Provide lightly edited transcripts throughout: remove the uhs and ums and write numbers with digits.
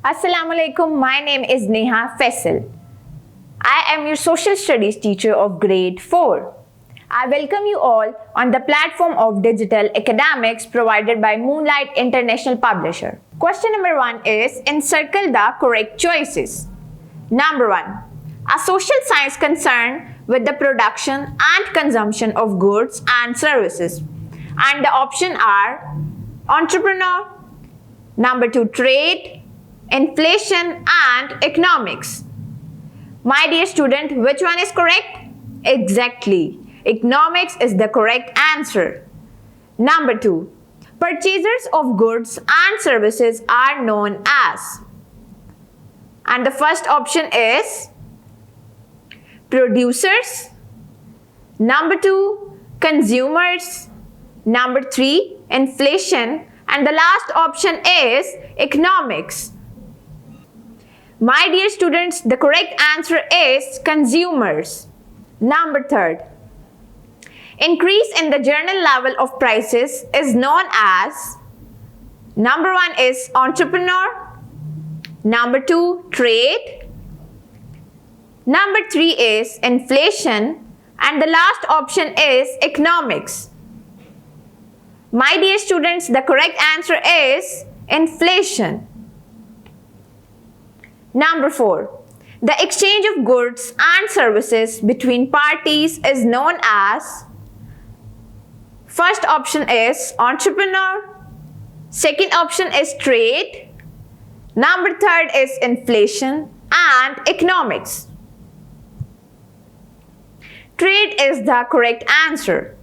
Assalamualaikum, my name is Neha Faisal. I am your social studies teacher of grade 4. I welcome you all on the platform of digital academics provided by Moonlight International Publisher. Question number 1 is encircle the correct choices. Number 1. A social science concerned with the production and consumption of goods and services. And the options are entrepreneur, number 2 trade, inflation and economics. My dear student, which one is correct? Exactly. Economics is the correct answer. Number 2. Purchasers of goods and services are known as. And the first option is producers. Number 2, consumers. Number 3, inflation. And the last option is economics. My dear students, the correct answer is consumers. Number 3. Increase in the general level of prices is known as. Number 1 is entrepreneur. Number 2, trade. Number 3 is inflation. And the last option is economics. My dear students, the correct answer is inflation. Number 4. The exchange of goods and services between parties is known as. First option is entrepreneur. Second option is trade. Number 3 is inflation and economics. Trade is the correct answer.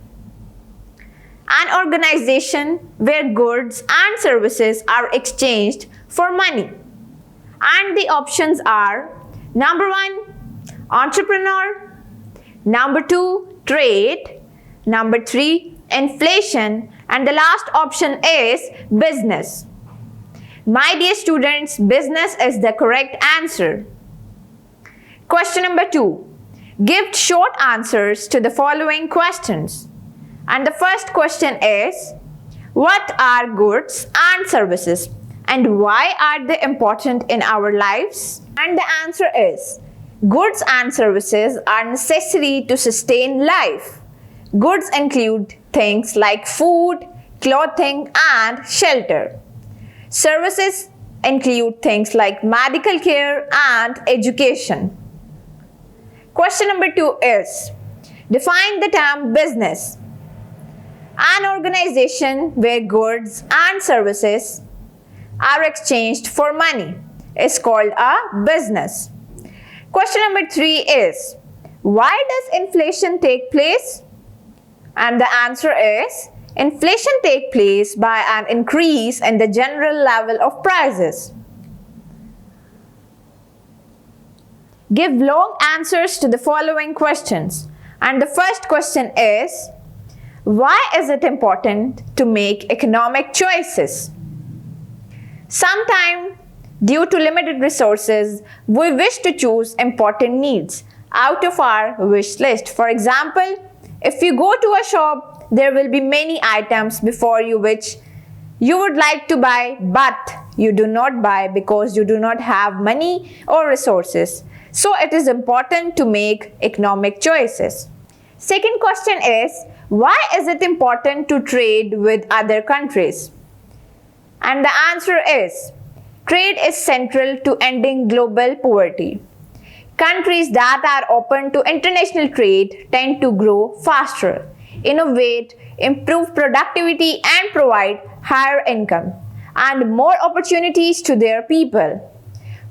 An organization where goods and services are exchanged for money. And the options are number 1, entrepreneur, number 2, trade, number 3, inflation, and the last option is business. My dear students, business is the correct answer. Question number 2. Give short answers to the following questions. And the first question is, what are goods and services? And why are they important in our lives? And the answer is, goods and services are necessary to sustain life. Goods include things like food, clothing, and shelter. Services include things like medical care and education. Question number 2 is, define the term business. An organization where goods and services are exchanged for money is called a business. Question number 3 is, why does inflation take place? And the answer is, inflation takes place by an increase in the general level of prices. Give long answers to the following questions. And the first question is, why is it important to make economic choices? Sometimes, due to limited resources, we wish to choose important needs out of our wish list. For example, if you go to a shop, there will be many items before you which you would like to buy, but you do not buy because you do not have money or resources. So it is important to make economic choices. Second question is, why is it important to trade with other countries? And the answer is, trade is central to ending global poverty. Countries that are open to international trade tend to grow faster, innovate, improve productivity and provide higher income and more opportunities to their people.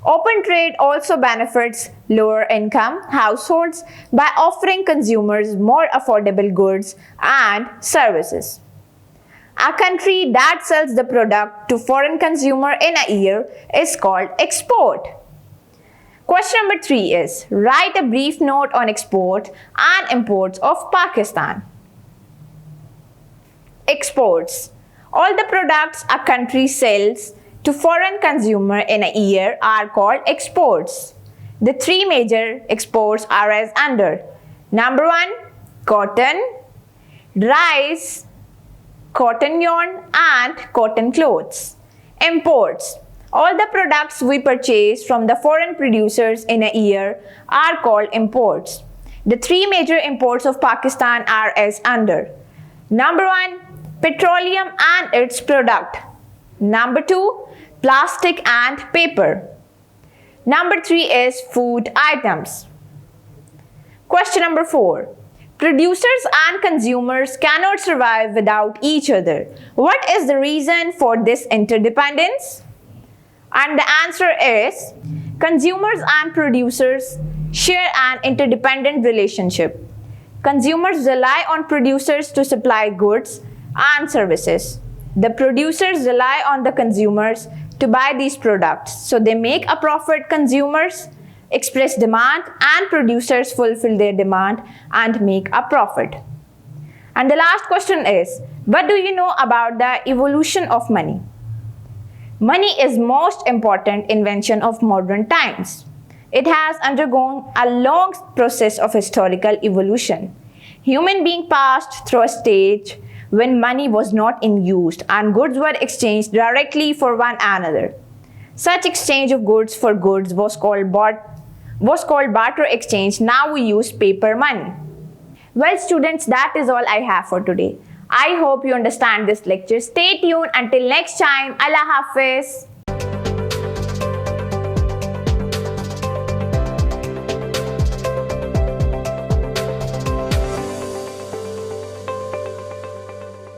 Open trade also benefits lower income households by offering consumers more affordable goods and services. A country that sells the product to foreign consumer in a year is called export. Question number 3 is, write a brief note on export and imports of Pakistan. Exports. All the products a country sells to foreign consumer in a year are called exports. The 3 major exports are as under. Number 1, cotton, rice, cotton yarn and cotton clothes. Imports. All the products we purchase from the foreign producers in a year are called imports. The three major imports of Pakistan are as under. Number 1, petroleum and its product. Number 2, plastic and paper. Number 3 is food items. Question number 4. Producers and consumers cannot survive without each other. What is the reason for this interdependence? And the answer is, consumers and producers share an interdependent relationship. Consumers rely on producers to supply goods and services. The producers rely on the consumers to buy these products. So they make a profit. Consumers express demand and producers fulfill their demand and make a profit. And the last question is, what do you know about the evolution of money? Money is most important invention of modern times. It has undergone a long process of historical evolution. Human beings passed through a stage when money was not in use and goods were exchanged directly for one another. Such exchange of goods for goods was called barter exchange. Now we use paper money. Well students, that is all I have for today. I hope you understand this lecture. Stay tuned until next time. Allah Hafiz.